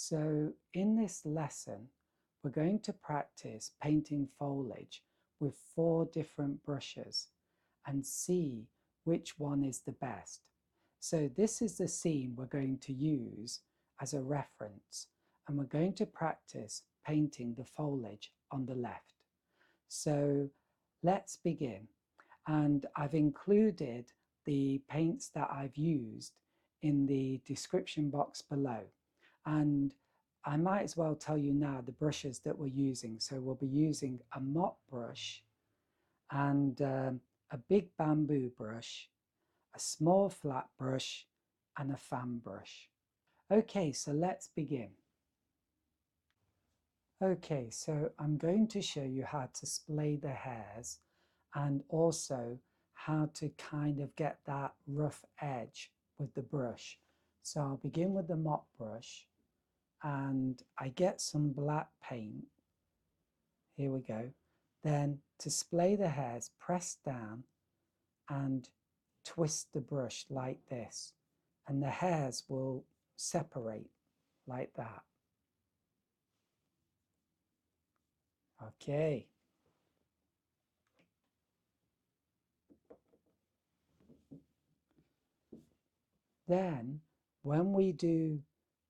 So in this lesson, we're going to practice painting foliage with 4 different brushes and see which one is the best. So this is the scene we're going to use as a reference, and we're going to practice painting the foliage on the left. So let's begin. And I've included the paints that I've used in the description box below. And I might as well tell you now the brushes that we're using. So we'll be using a mop brush and a big bamboo brush, a small flat brush, and a fan brush. Okay, so let's begin. Okay, so I'm going to show you how to splay the hairs and also how to kind of get that rough edge with the brush. So I'll begin with the mop brush and I get some black paint. Here we go. Then to splay the hairs, press down and twist the brush like this, and the hairs will separate like that. Okay. Then when we do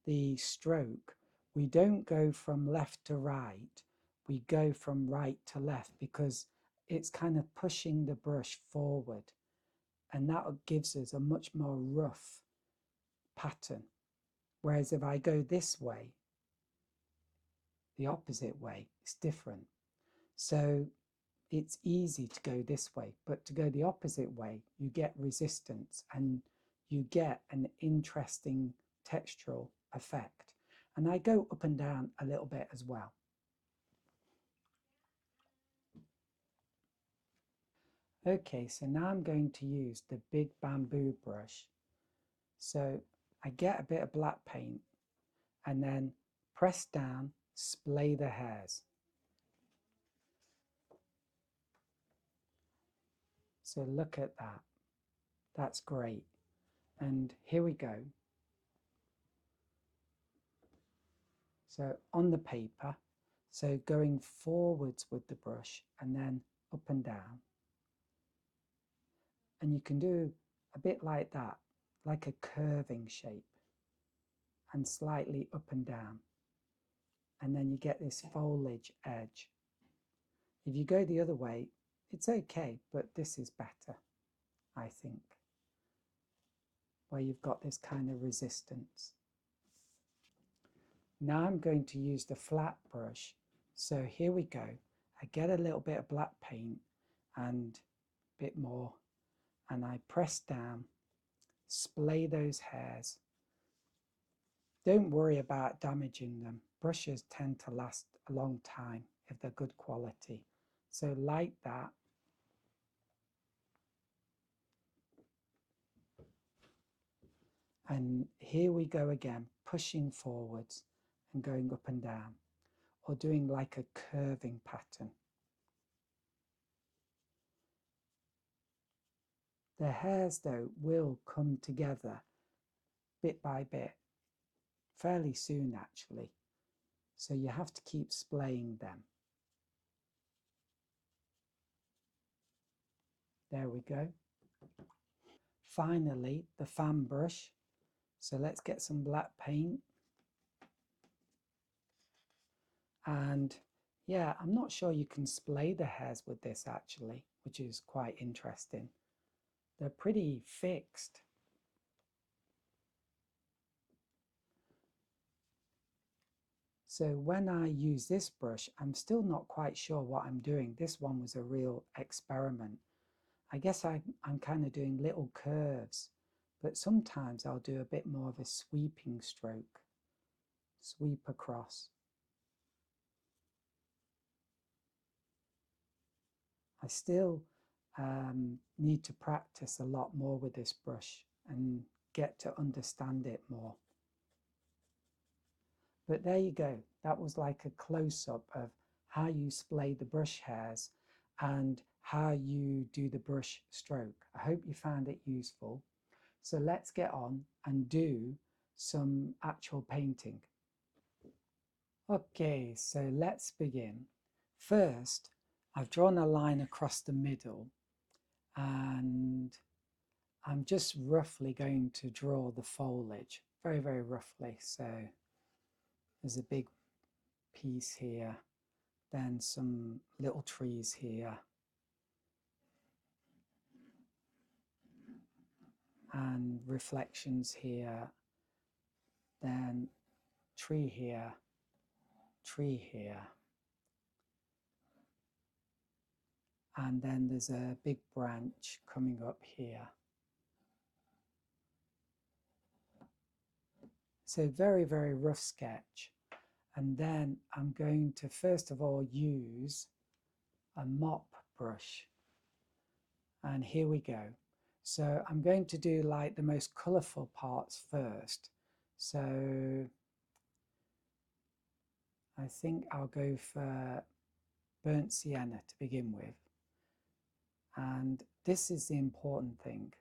the stroke, we don't go from left to right, we go from right to left because it's kind of pushing the brush forward, and that gives us a much more rough pattern. Whereas if I go this way, the opposite way, it's different. So it's easy to go this way, but to go the opposite way, you get resistance and you get an interesting textural effect. And I go up and down a little bit as well. Okay, so now I'm going to use the big bamboo brush. So I get a bit of black paint and then press down, splay the hairs. So look at that. That's great. And here we go. So on the paper, so going forwards with the brush and then up and down. And you can do a bit like that, like a curving shape, and slightly up and down. And then you get this foliage edge. If you go the other way, it's okay, but this is better, I think, where you've got this kind of resistance. Now I'm going to use the flat brush. So here we go. I get a little bit of black paint and a bit more, and I press down, splay those hairs. Don't worry about damaging them. Brushes tend to last a long time if they're good quality. So like that. And here we go again, pushing forwards and going up and down, or doing like a curving pattern. The hairs, though, will come together bit by bit, fairly soon actually. So you have to keep splaying them. There we go. Finally, the fan brush. So let's get some black paint. And yeah, I'm not sure you can splay the hairs with this actually, which is quite interesting. They're pretty fixed. So when I use this brush, I'm still not quite sure what I'm doing. This one was a real experiment. I guess I'm kind of doing little curves, but sometimes I'll do a bit more of a sweeping stroke, sweep across. I still need to practice a lot more with this brush and get to understand it more. But there you go. That was like a close-up of how you splay the brush hairs and how you do the brush stroke. I hope you found it useful. So let's get on and do some actual painting. Okay, so let's begin. First, I've drawn a line across the middle and I'm just roughly going to draw the foliage, very, very roughly. So there's a big piece here, then some little trees here, and reflections here, then tree here, and then there's a big branch coming up here. So very, very rough sketch. And then I'm going to first of all use a mop brush. And here we go. So I'm going to do like the most colourful parts first. So I think I'll go for burnt sienna to begin with. And this is the important thing,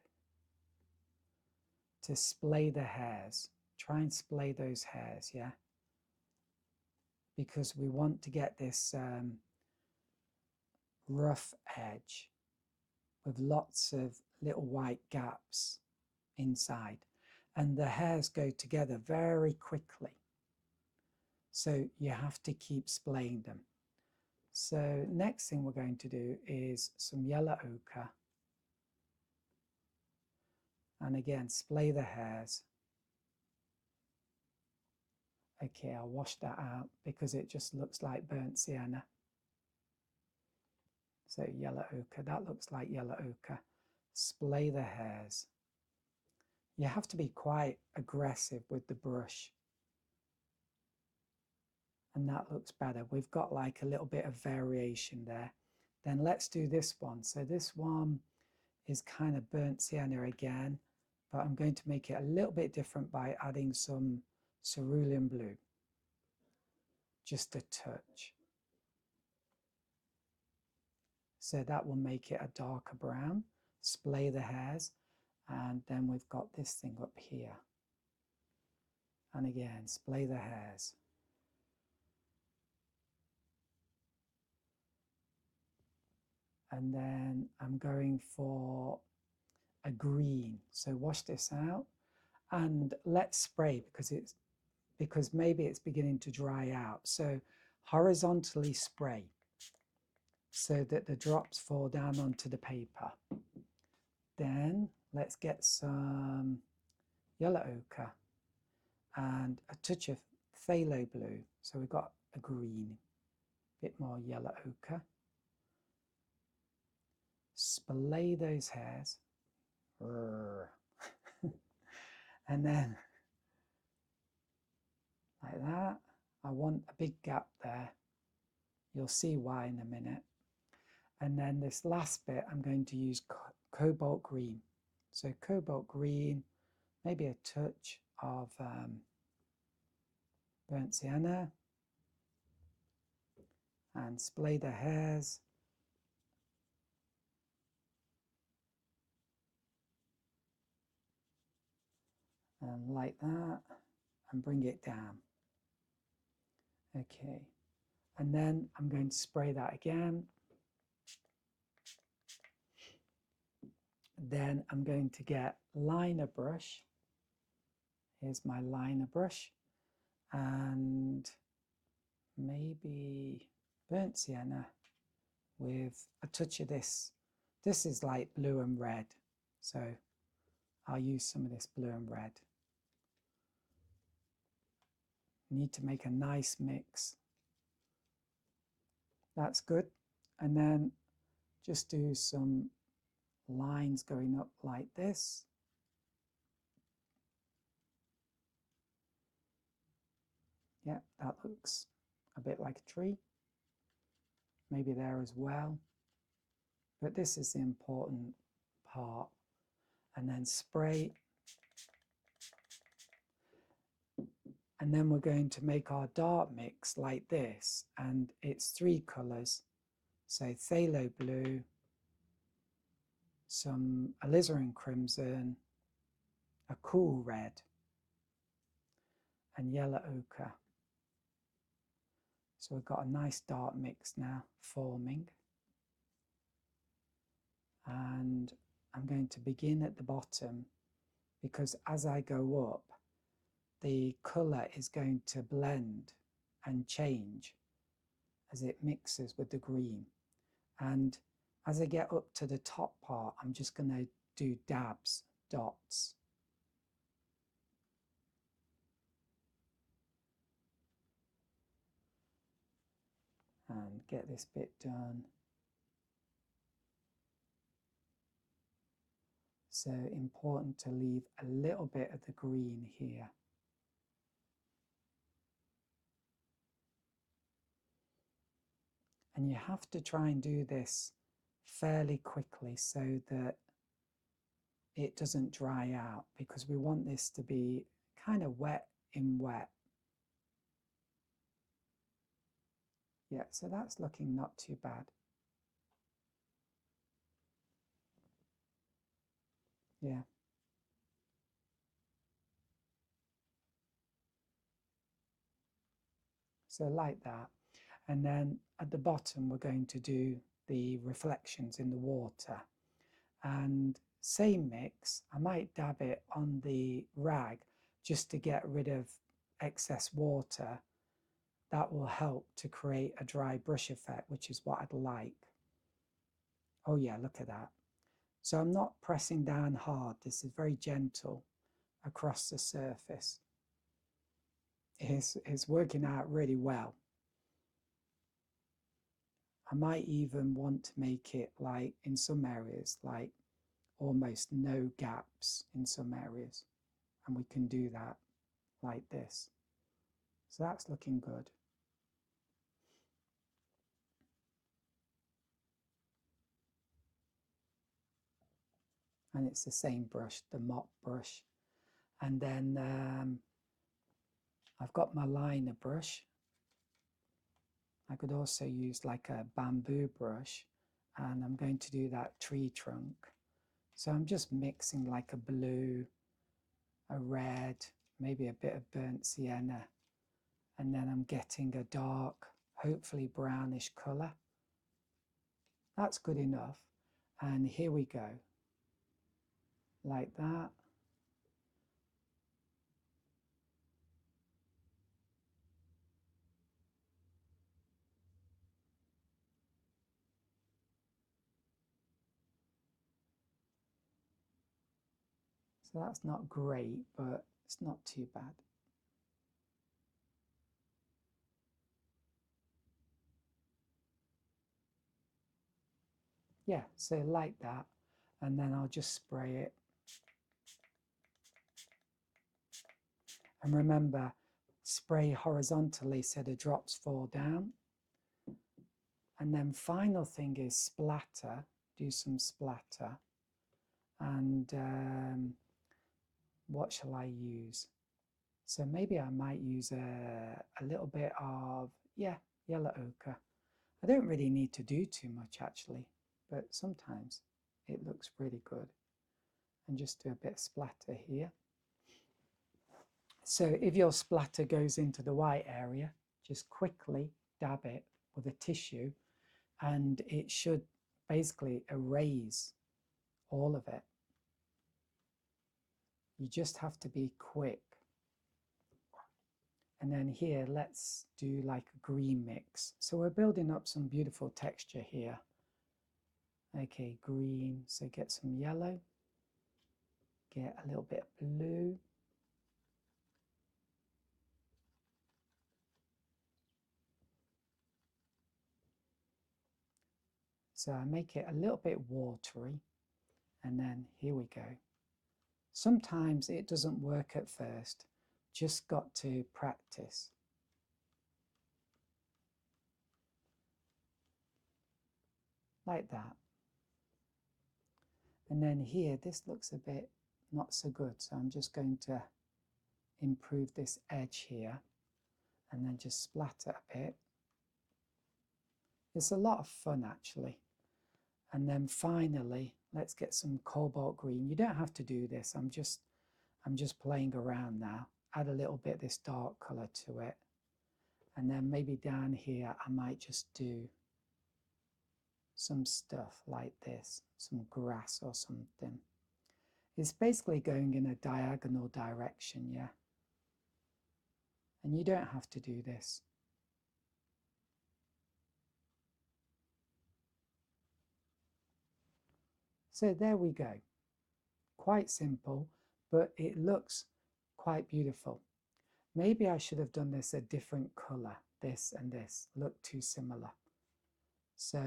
to splay the hairs. Try and splay those hairs, yeah? Because we want to get this rough edge with lots of little white gaps inside. And the hairs go together very quickly. So you have to keep splaying them. So next thing we're going to do is some yellow ochre. And again, splay the hairs. Okay, I'll wash that out because it just looks like burnt sienna. So yellow ochre, that looks like yellow ochre. Splay the hairs. You have to be quite aggressive with the brush. And that looks better. We've got like a little bit of variation there. Then let's do this one. So this one is kind of burnt sienna again, but I'm going to make it a little bit different by adding some cerulean blue. Just a touch. So that will make it a darker brown. Splay the hairs. And then we've got this thing up here. And again, splay the hairs. And then I'm going for a green. So wash this out and let's spray because maybe it's beginning to dry out. So horizontally spray so that the drops fall down onto the paper. Then let's get some yellow ochre and a touch of phthalo blue. So we've got a green, a bit more yellow ochre. Splay those hairs. And then like that. I want a big gap there. You'll see why in a minute. And then this last bit, I'm going to use cobalt green. So cobalt green, maybe a touch of burnt sienna, and splay the hairs. And like that, and bring it down. Okay, and then I'm going to spray that again. Then I'm going to get liner brush. Here's my liner brush. And maybe burnt sienna with a touch of this. This is like blue and red. So I'll use some of this blue and red. Need to make a nice mix. That's good. And then just do some lines going up like this. Yeah, that looks a bit like a tree. Maybe there as well. But this is the important part. And then spray. And then we're going to make our dark mix like this. And it's 3 colours. So phthalo blue, some alizarin crimson, a cool red, and yellow ochre. So we've got a nice dark mix now forming. And I'm going to begin at the bottom, because as I go up, the colour is going to blend and change as it mixes with the green. And as I get up to the top part, I'm just going to do dabs, dots. And get this bit done. So important to leave a little bit of the green here. And you have to try and do this fairly quickly so that it doesn't dry out, because we want this to be kind of wet in wet. Yeah, so that's looking not too bad. Yeah. So like that. And then at the bottom, we're going to do the reflections in the water. And same mix, I might dab it on the rag just to get rid of excess water. That will help to create a dry brush effect, which is what I'd like. Oh yeah, look at that. So I'm not pressing down hard. This is very gentle across the surface. It's working out really well. I might even want to make it like in some areas, like almost no gaps in some areas. And we can do that like this. So that's looking good. And it's the same brush, the mop brush. And then I've got my liner brush. I could also use like a bamboo brush, and I'm going to do that tree trunk. So I'm just mixing like a blue, a red, maybe a bit of burnt sienna, and then I'm getting a dark, hopefully brownish colour. That's good enough. And here we go, like that. So that's not great, but it's not too bad. Yeah, so like that. And then I'll just spray it. And remember, spray horizontally so the drops fall down. And then final thing is splatter. Do some splatter. And what shall I use? So maybe I might use a little bit of, yeah, yellow ochre. I don't really need to do too much actually, but sometimes it looks really good. And just do a bit of splatter here. So if your splatter goes into the white area, just quickly dab it with a tissue and it should basically erase all of it. You just have to be quick. And then here, let's do like a green mix. So we're building up some beautiful texture here. Okay, green, so get some yellow, get a little bit of blue. So I make it a little bit watery, and then here we go. Sometimes it doesn't work at first, just got to practice. Like that. And then here, this looks a bit not so good, so I'm just going to improve this edge here and then just splatter a bit. It's a lot of fun actually. And then finally, let's get some cobalt green. You don't have to do this. I'm just playing around now. Add a little bit of this dark color to it. And then maybe down here, I might just do some stuff like this, some grass or something. It's basically going in a diagonal direction, yeah. And you don't have to do this. So there we go. Quite simple, but it looks quite beautiful. Maybe I should have done this a different colour. This and this look too similar. So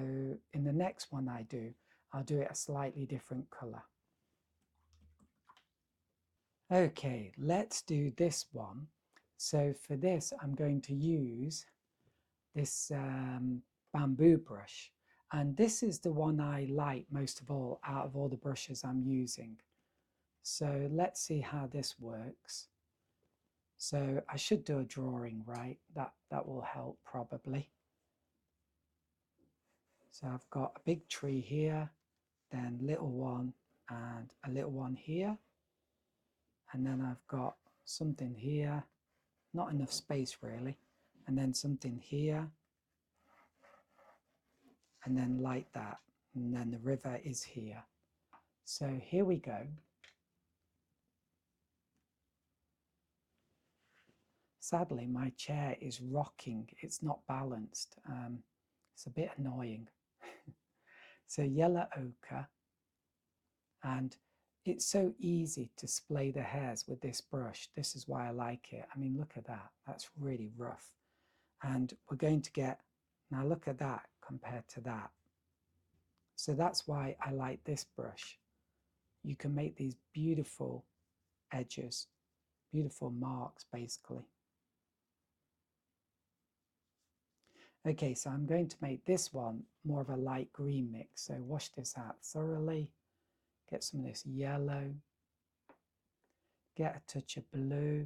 in the next one I do, I'll do it a slightly different colour. Okay, let's do this one. So for this, I'm going to use this bamboo brush. And this is the one I like most of all out of all the brushes I'm using. So let's see how this works. So I should do a drawing, right? That will help probably. So I've got a big tree here, then little one and a little one here. And then I've got something here, not enough space really. And then something here. And then like that. And then the river is here. So here we go. Sadly, my chair is rocking. It's not balanced. It's a bit annoying. So yellow ochre. And it's so easy to splay the hairs with this brush. This is why I like it. I mean, look at that. That's really rough. And we're going to get, now look at that compared to that. So that's why I like this brush. You can make these beautiful edges, beautiful marks basically. Okay, so I'm going to make this one more of a light green mix. So wash this out thoroughly. Get some of this yellow. Get a touch of blue.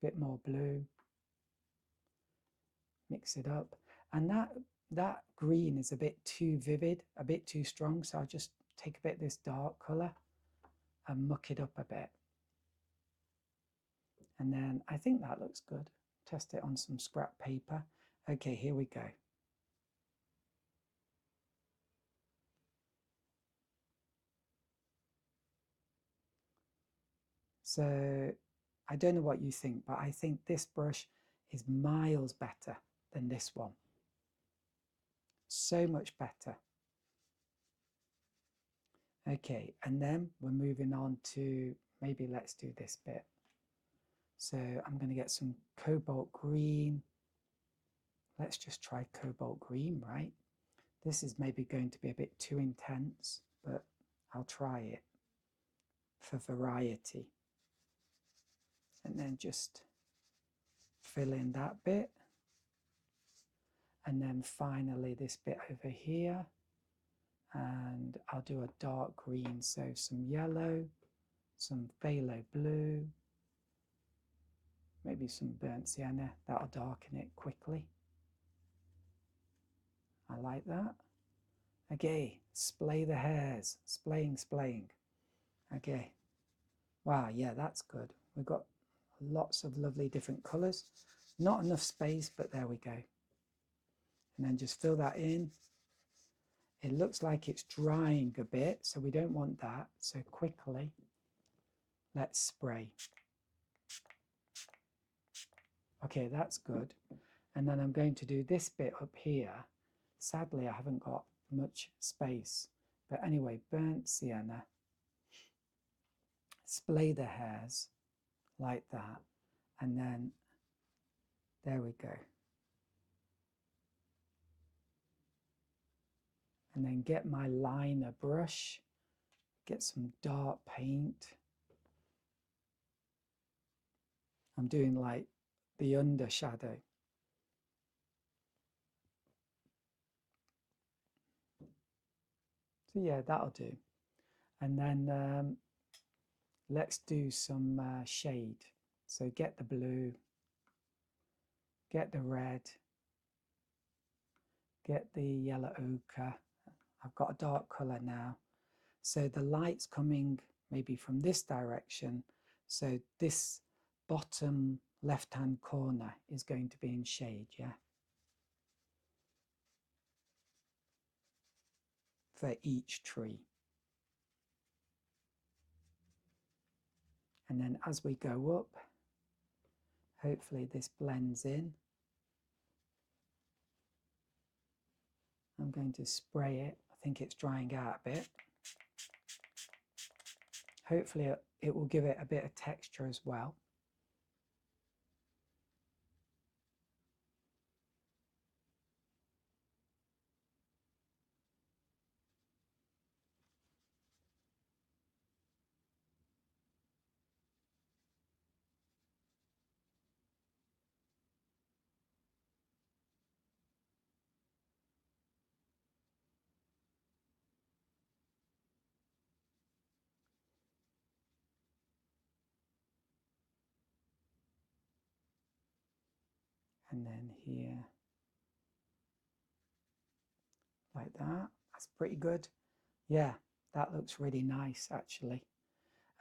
Bit more blue. Mix it up. And that green is a bit too vivid, a bit too strong. So I'll just take a bit of this dark colour and muck it up a bit. And then I think that looks good. Test it on some scrap paper. Okay, here we go. So I don't know what you think, but I think this brush is miles better than this one. So much better. Okay, and then we're moving on to, maybe let's do this bit. So I'm going to get some cobalt green. Let's just try cobalt green, right? This is maybe going to be a bit too intense, but I'll try it for variety. And then just fill in that bit. And then finally this bit over here. And I'll do a dark green, so some yellow, some phthalo blue, maybe some burnt sienna. That'll darken it quickly. I like that. Okay, splay the hairs, splaying. Okay, wow, yeah, that's good. We've got lots of lovely different colours. Not enough space, but there we go. And then just fill that in. It looks like it's drying a bit, so we don't want that. So quickly, let's spray. Okay, that's good. And then I'm going to do this bit up here. Sadly, I haven't got much space. But anyway, burnt sienna. Splay the hairs like that. And then, there we go. And then get my liner brush. Get some dark paint. I'm doing like the under shadow. So yeah, that'll do. And then let's do some shade. So get the blue, get the red, get the yellow ochre. I've got a dark colour now. So the light's coming maybe from this direction. So this bottom left-hand corner is going to be in shade, yeah? For each tree. And then as we go up, hopefully this blends in. I'm going to spray it. I think it's drying out a bit. Hopefully it will give it a bit of texture as well. And then here, like that. That's pretty good. Yeah, that looks really nice actually.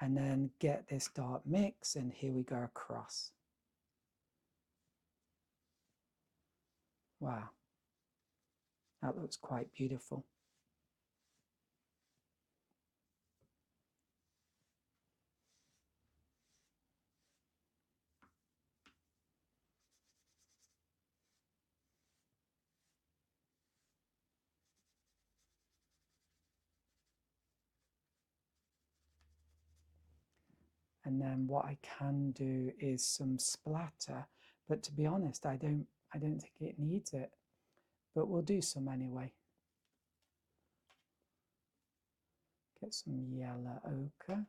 And then get this dark mix, and here we go across. Wow, that looks quite beautiful. And then what I can do is some splatter, but to be honest, I don't think it needs it, but we'll do some anyway. Get some yellow ochre,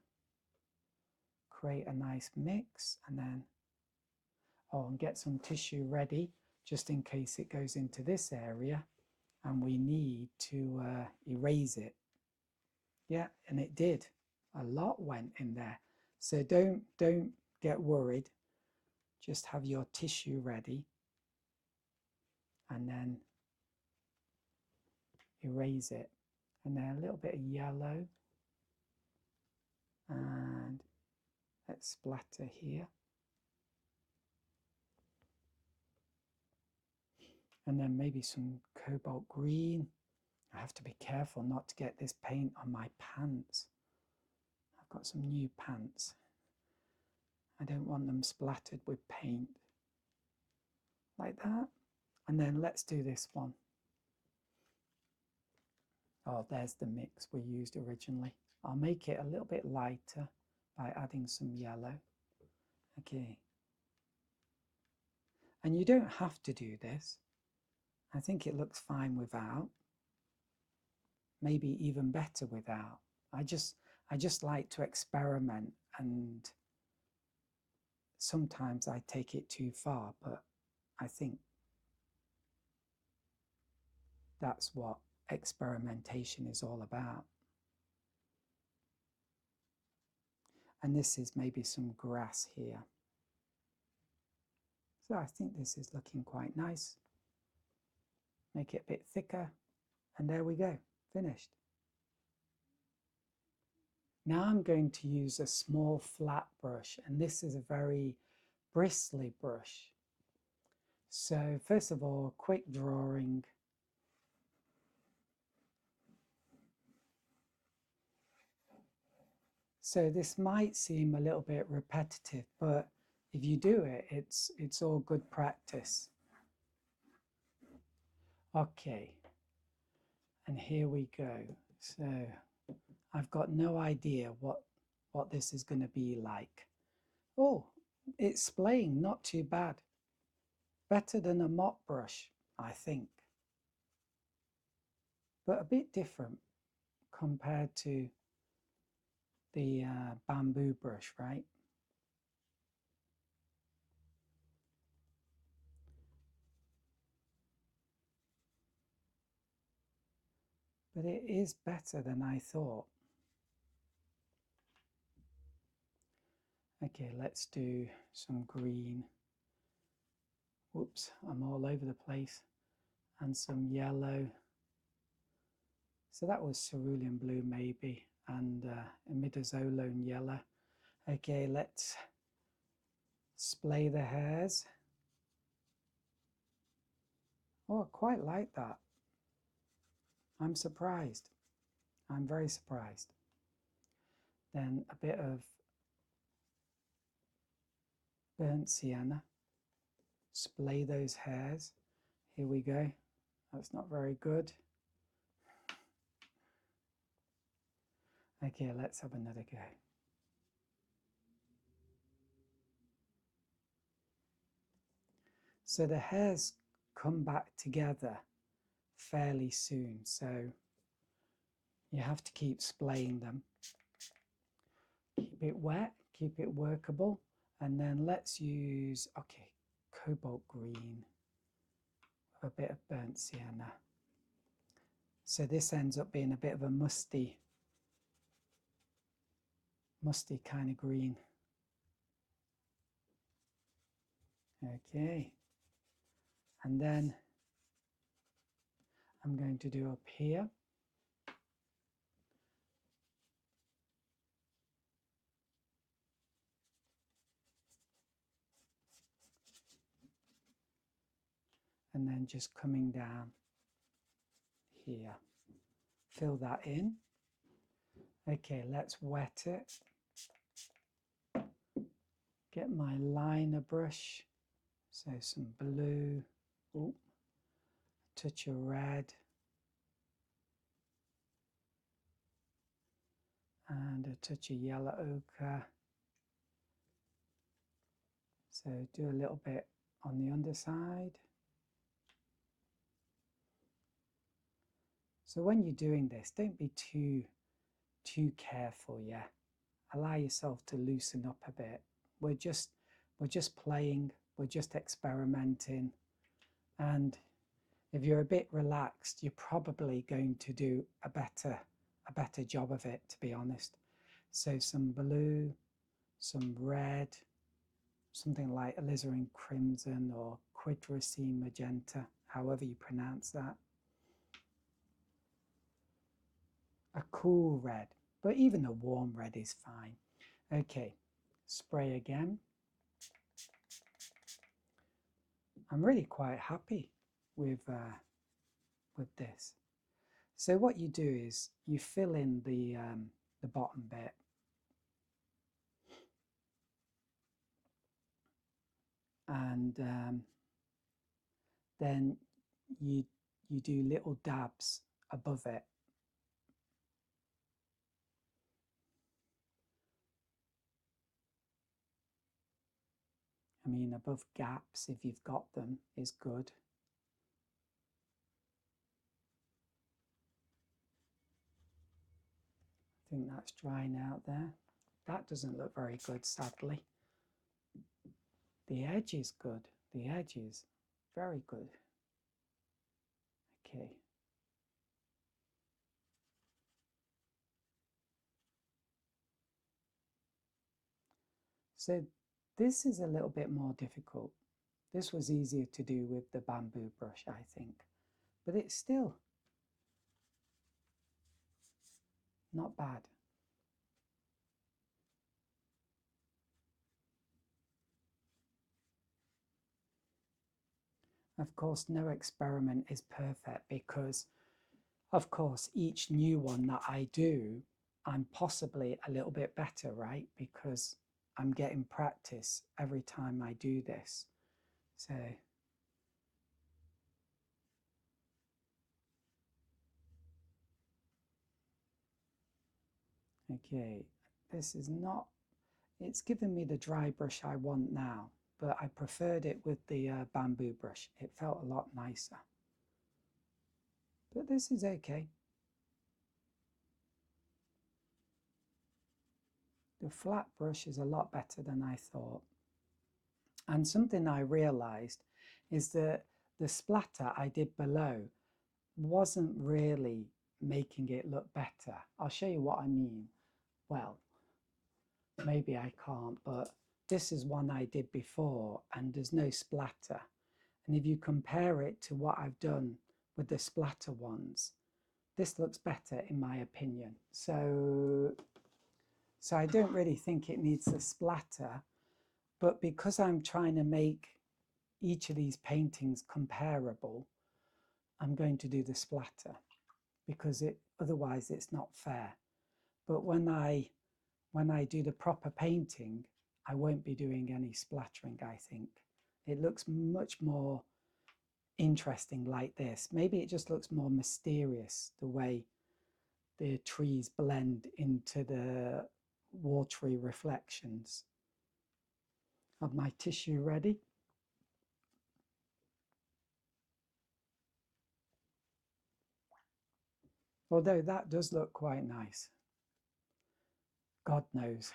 create a nice mix, and then and get some tissue ready just in case it goes into this area and we need to erase it. Yeah, and it did. A lot went in there. So don't get worried. Just have your tissue ready and then erase it. And then a little bit of yellow, and let's splatter here. And then maybe some cobalt green. I have to be careful not to get this paint on my pants. I've got some new pants. I don't want them splattered with paint. Like that. And then let's do this one. Oh, there's the mix we used originally. I'll make it a little bit lighter by adding some yellow. Okay. And you don't have to do this. I think it looks fine without. Maybe even better without. I just like to experiment, and sometimes I take it too far, but I think that's what experimentation is all about. And this is maybe some grass here. So I think this is looking quite nice. Make it a bit thicker, and there we go, finished. Now I'm going to use a small flat brush, and this is a very bristly brush. So first of all, quick drawing. So this might seem a little bit repetitive, but if you do it, it's all good practice. Okay, and here we go. So I've got no idea what this is going to be like. Oh, it's splaying, not too bad. Better than a mop brush, I think. But a bit different compared to the bamboo brush, right? But it is better than I thought. Okay, let's do some green. Whoops, I'm all over the place. And some yellow. So that was cerulean blue maybe, and imidazolone yellow. Okay, let's Splay the hairs. Oh, I quite like that. I'm surprised. I'm very surprised. Then a bit of burnt sienna. Splay those hairs. Here we go. That's not very good. Okay, let's have another go. So the hairs come back together fairly soon, so you have to keep splaying them. Keep it wet, keep it workable, and then let's use, okay, cobalt green with a bit of burnt sienna. So this ends up being a bit of a musty kind of green. Okay, and then I'm going to do up here. And then just coming down here. Fill that in. Okay, let's wet it. Get my liner brush. So some blue. Ooh, a touch of red. And a touch of yellow ochre. So do a little bit on the underside. So when you're doing this, don't be too careful, yeah. Allow yourself to loosen up a bit. We're just playing, we're just experimenting. And if you're a bit relaxed, you're probably going to do a better job of it, to be honest. So some blue, some red, something like alizarin crimson or quadracine magenta, however you pronounce that. A cool red, but even a warm red is fine. Okay, spray again. I'm really quite happy with this. So what you do is you fill in the bottom bit. And then you do little dabs above it. I mean, above gaps, if you've got them, is good. I think that's drying out there. That doesn't look very good, sadly. The edge is good. The edge is very good. Okay. So this is a little bit more difficult. This was easier to do with the bamboo brush, I think. But it's still not bad. Of course, no experiment is perfect because, of course, each new one that I do, I'm possibly a little bit better, right? Because I'm getting practice every time I do this. So, okay, this is not, it's giving me the dry brush I want now, but I preferred it with the bamboo brush. It felt a lot nicer. But this is okay. The flat brush is a lot better than I thought. And something I realized is that the splatter I did below wasn't really making it look better. I'll show you what I mean. Well, maybe I can't, but this is one I did before and there's no splatter. And if you compare it to what I've done with the splatter ones, this looks better in my opinion. So I don't really think it needs the splatter. But because I'm trying to make each of these paintings comparable, I'm going to do the splatter because otherwise it's not fair. But when I do the proper painting, I won't be doing any splattering, I think. It looks much more interesting like this. Maybe it just looks more mysterious, the way the trees blend into the watery reflections. Have my tissue ready. Although that does look quite nice. God knows.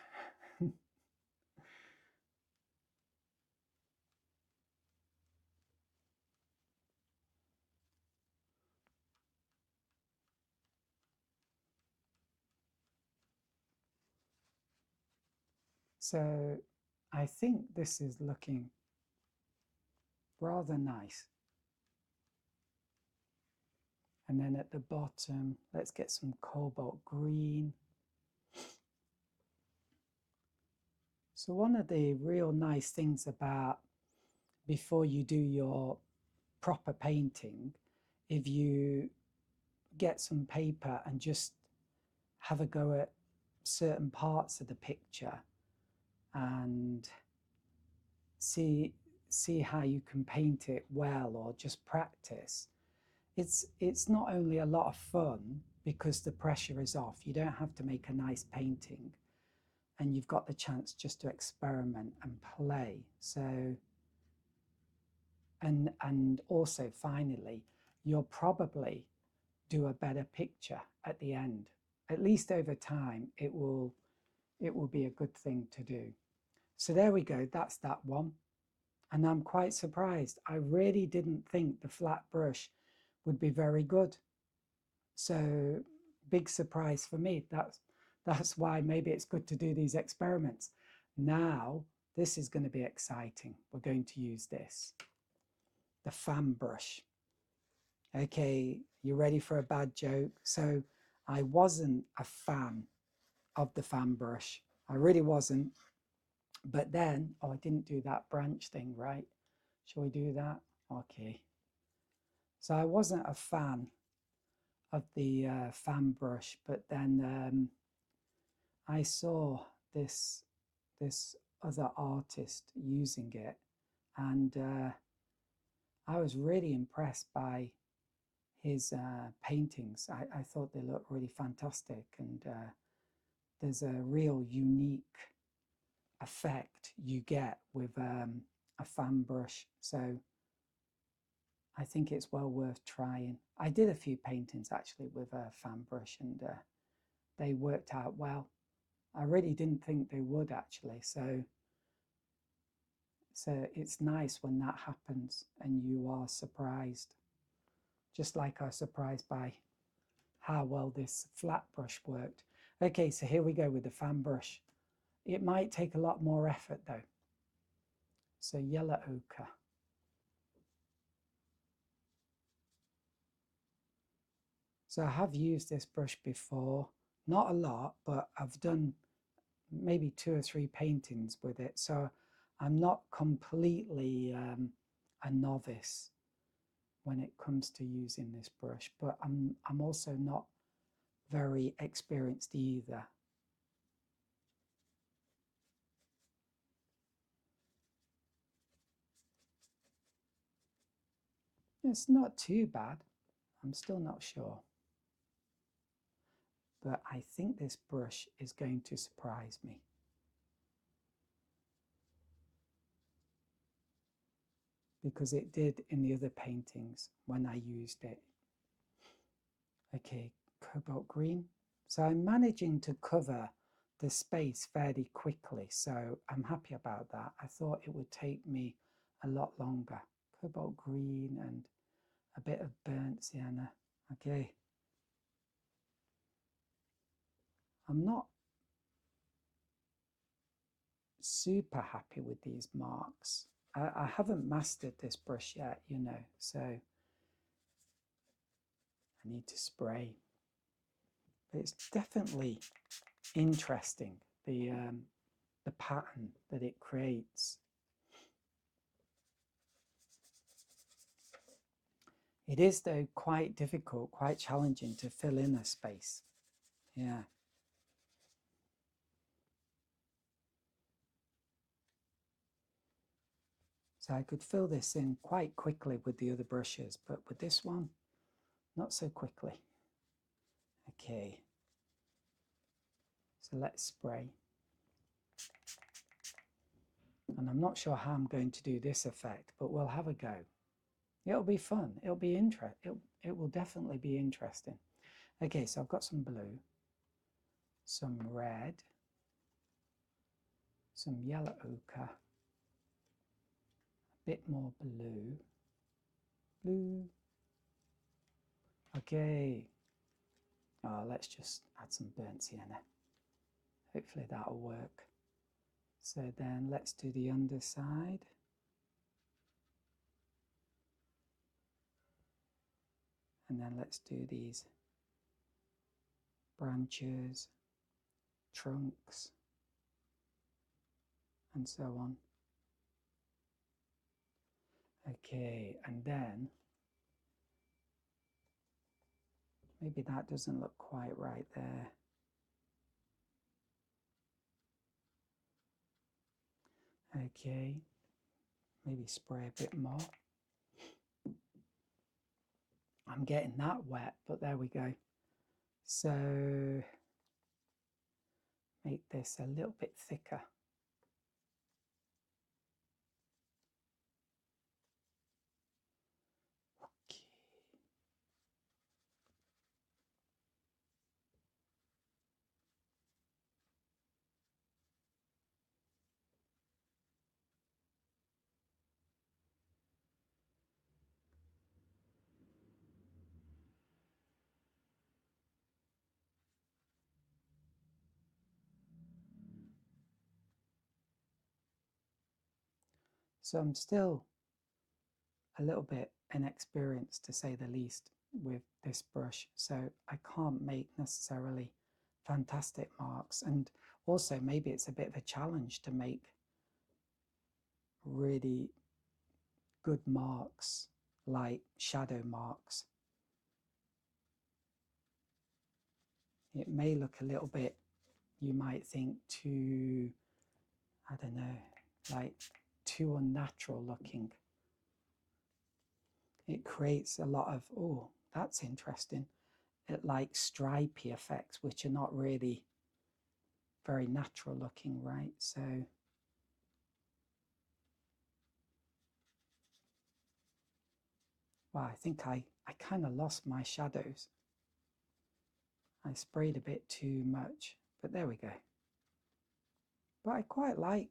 So I think this is looking rather nice. And then at the bottom, let's get some cobalt green. So one of the real nice things about before you do your proper painting, if you get some paper and just have a go at certain parts of the picture and see how you can paint it well, or just practice, it's not only a lot of fun because the pressure is off. You don't have to make a nice painting, and you've got the chance just to experiment and play. So, and also finally, you'll probably do a better picture at the end. At least over time, it will be a good thing to do. So there we go, that's that one. And I'm quite surprised. I really didn't think the flat brush would be very good. So big surprise for me. That's why maybe it's good to do these experiments. Now, this is going to be exciting. We're going to use this, the fan brush. Okay, you ready for a bad joke? So I wasn't a fan of the fan brush. I really wasn't. But then, oh, I didn't do that branch thing, right? Shall we do that? Okay. So I wasn't a fan of the fan brush, but then I saw this other artist using it, and I was really impressed by his paintings. I thought they looked really fantastic, and there's a real unique effect you get with a fan brush. So I think it's well worth trying. I did a few paintings actually with a fan brush, and they worked out well. I really didn't think they would actually. So it's nice when that happens and you are surprised. Just like I was surprised by how well this flat brush worked. Okay, so here we go with the fan brush. It might take a lot more effort though. So yellow ochre. So I have used this brush before, not a lot, but I've done maybe 2 or 3 paintings with it. So I'm not completely a novice when it comes to using this brush, but I'm also not very experienced either. It's not too bad. I'm still not sure. But I think this brush is going to surprise me. Because it did in the other paintings when I used it. Okay, cobalt green. So I'm managing to cover the space fairly quickly, so I'm happy about that. I thought it would take me a lot longer. Cobalt green and a bit of burnt sienna. Okay. I'm not super happy with these marks. I haven't mastered this brush yet, you know, so I need to spray. But it's definitely interesting, the the pattern that it creates. It is, though, quite difficult, quite challenging to fill in a space. Yeah. So I could fill this in quite quickly with the other brushes, but with this one, not so quickly. Okay. So let's spray. And I'm not sure how I'm going to do this effect, but we'll have a go. It'll be fun. It'll be interesting. It will definitely be interesting. Okay, so I've got some blue, some red, some yellow ochre, a bit more blue. Okay. Oh, let's just add some burnt sienna. Hopefully that'll work. So then let's do the underside. And then let's do these branches, trunks, and so on. Okay, and then maybe that doesn't look quite right there. Okay, maybe spray a bit more. I'm getting that wet, but there we go. So make this a little bit thicker. Okay. So I'm still a little bit inexperienced, to say the least, with this brush, so I can't make necessarily fantastic marks, and also maybe it's a bit of a challenge to make really good marks, like shadow marks. It may look a little bit, you might think, too, I don't know, like too unnatural looking. It creates a lot of, oh, that's interesting, it like stripy effects, which are not really very natural looking, right? So well, I think I kind of lost my shadows. I sprayed a bit too much, but there we go. But I quite like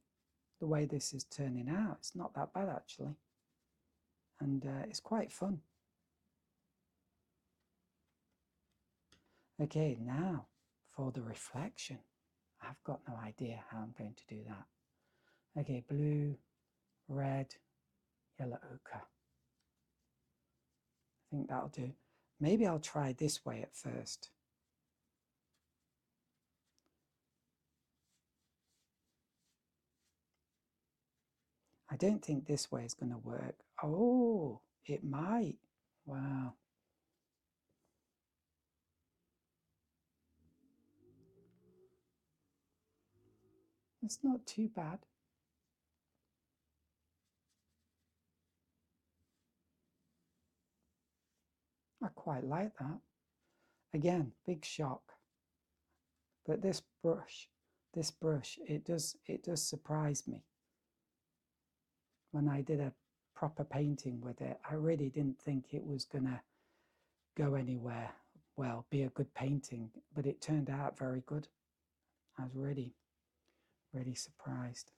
the way this is turning out. It's not that bad, actually. And it's quite fun. Okay, now for the reflection. I've got no idea how I'm going to do that. Okay, blue, red, yellow ochre. I think that'll do. Maybe I'll try this way at first. I don't think this way is going to work. Oh, it might. Wow. It's not too bad. I quite like that. Again, big shock. But this brush, it does surprise me. When I did a proper painting with it, I really didn't think it was gonna go anywhere. Well, be a good painting, but it turned out very good. I was really, really surprised.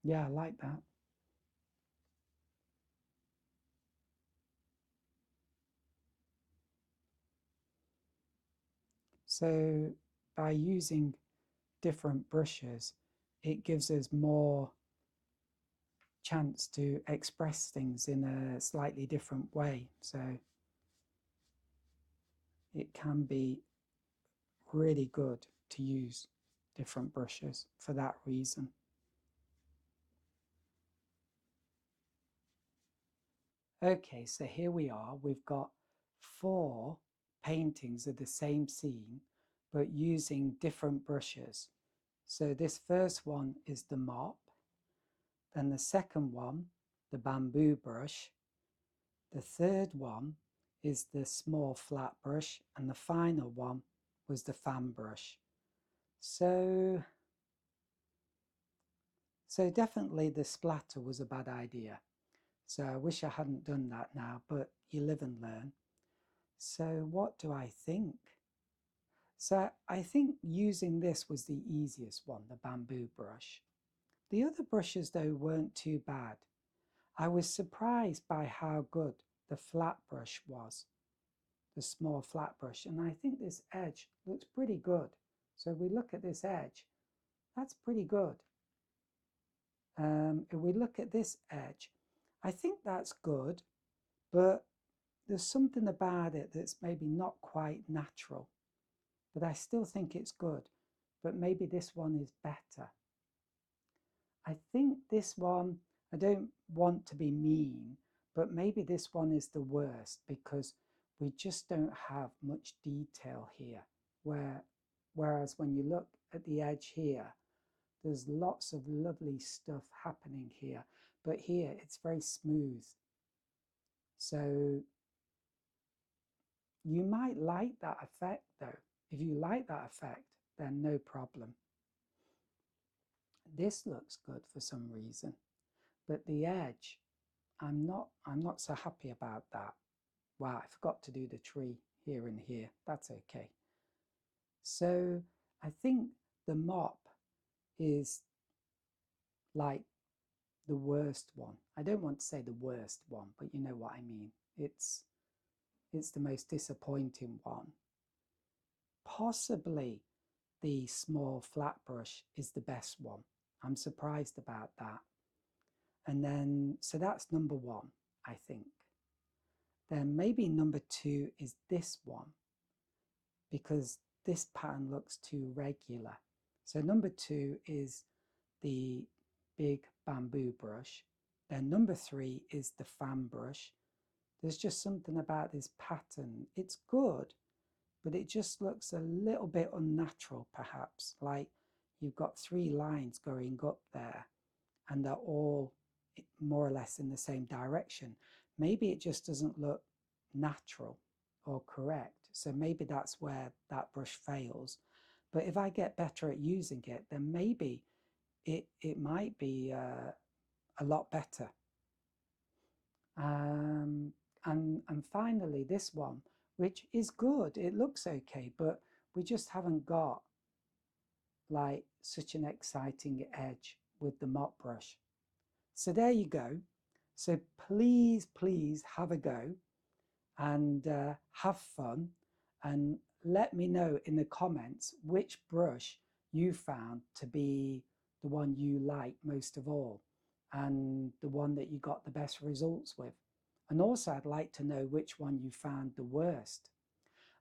Yeah, I like that. So by using different brushes, it gives us more chance to express things in a slightly different way. So it can be really good to use different brushes for that reason. Okay, so here we are. We've got 4 paintings of the same scene, but using different brushes. So this first one is the mop, then the second one, the bamboo brush, the third one is the small flat brush, and the final one was the fan brush. So definitely the splatter was a bad idea. So I wish I hadn't done that now, but you live and learn. So what do I think? So I think using this was the easiest one, the bamboo brush. The other brushes though weren't too bad. I was surprised by how good the flat brush was, the small flat brush, and I think this edge looks pretty good. So if we look at this edge, that's pretty good. If we look at this edge, I think that's good, but there's something about it that's maybe not quite natural. But I still think it's good, but maybe this one is better. I think this one, I don't want to be mean, but maybe this one is the worst because we just don't have much detail here. Whereas when you look at the edge here, there's lots of lovely stuff happening here, but here it's very smooth. So you might like that effect though. If you like that effect, then no problem. This looks good for some reason, but the edge, I'm not so happy about that. Wow, I forgot to do the tree here and here. That's okay. So I think the mop is like the worst one. I don't want to say the worst one, but you know what I mean. It's the most disappointing one. Possibly the small flat brush is the best one. I'm surprised about that. And then, so that's number 1, I think. Then maybe number 2 is this one, because this pattern looks too regular. So number 2 is the big bamboo brush. Then number 3 is the fan brush. There's just something about this pattern. It's good, but it just looks a little bit unnatural, perhaps. Like you've got 3 lines going up there and they're all more or less in the same direction. Maybe it just doesn't look natural or correct. So maybe that's where that brush fails. But if I get better at using it, then maybe it might be a lot better. And finally this one, which is good, it looks okay, but we just haven't got like such an exciting edge with the mop brush. So there you go. So please have a go and have fun, and let me know in the comments which brush you found to be the one you like most of all and the one that you got the best results with. And also I'd like to know which one you found the worst.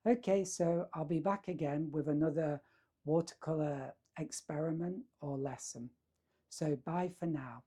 Okay, so I'll be back again with another watercolor experiment or lesson. So bye for now.